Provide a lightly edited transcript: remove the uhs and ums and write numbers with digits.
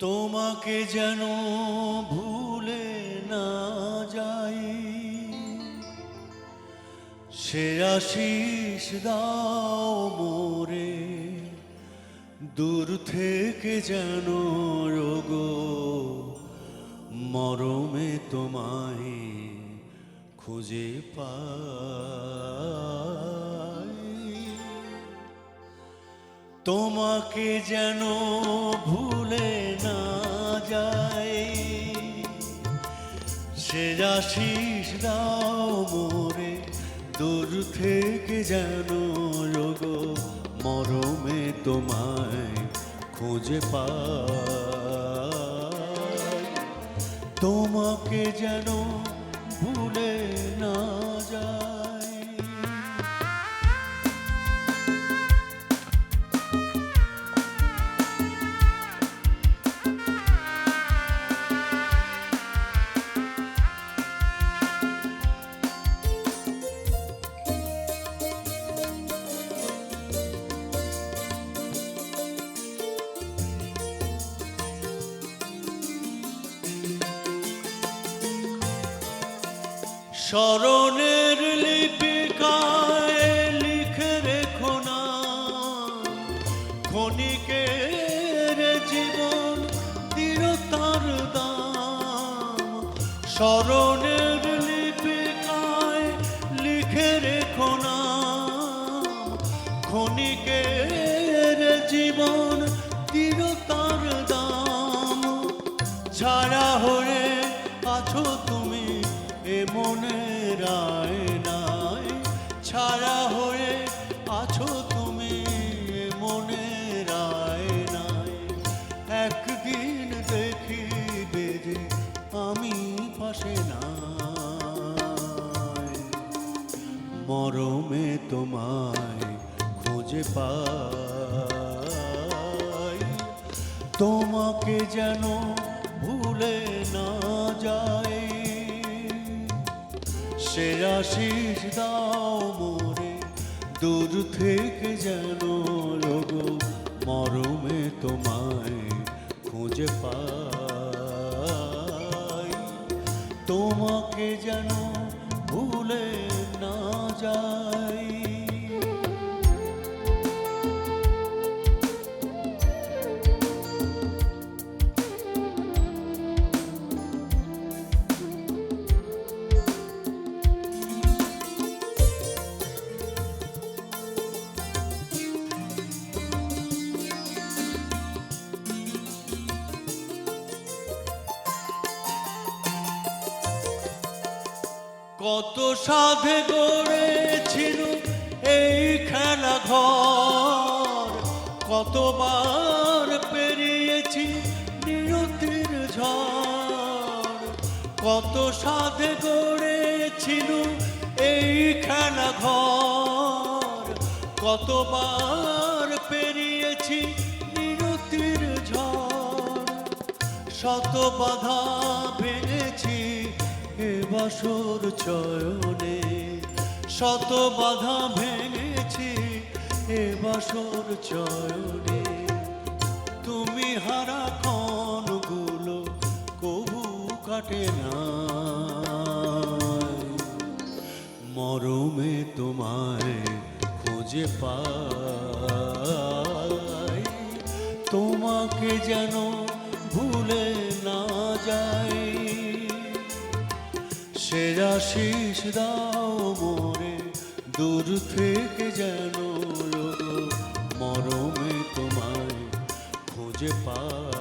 তোমাকে যেন ভুলে না যাই, সে আশিস দাও মোরে, দূর থেকে যেন রোগো মরমে তোমায় খুঁজে পাই। তোমাকে যেন ভুলে না যাই, সে আশিস দাও মোরে, দূর থেকে যেন রোগো মরমে তোমায় খুঁজে পাই। তোমাকে যেন ভুলে না যাই। স্মরণের লিপিকায় লিখে রেখো না ক্ষণিকের জীবন দৃঢ়তার দাম। স্মরণের লিপিকায় লিখে রেখো না ক্ষণিকের জীবন দৃঢ়তার দাম। ছায়া হয়ে আছো তুমি এ মনের আয়নায়, ছায়া হয়ে আছো তুমি এ মনের আয়নায়। একদিন দেখিবে যে আমি পাশে নাই, মরমে তোমায় খুঁজে পাই। তোমাকে যেন ভুলে না যাই, সে আশিস দাও মোরে, দূর থেকে যেন রোগো মরমে তোমায় খুঁজে পাই। তোমাকে যেন ভুলে না যাই। কত সাধে গড়েছিল এই খেলা ঘর, কতবার পেরিয়েছি নিয়তির ঝড়। কত সাধে গড়েছিল এই খেলা ঘর, কতবার পেরিয়েছি নিয়তির ঝড়। শত বাধা ভেঙেছি এ বাসর চয়নে, শত বাধা ভেঙেছি এ বাসর চয়নে। তুমি হারা ক্ষণগুলো কবু কাটে না, মরমে তোমায় খুঁজে পাই। তোমাকে যেন ভুলে না যাই, সে আশিস দাও মোরে, দূর থেকে যেন রোগো মরমে তোমায় খুঁজে পাই।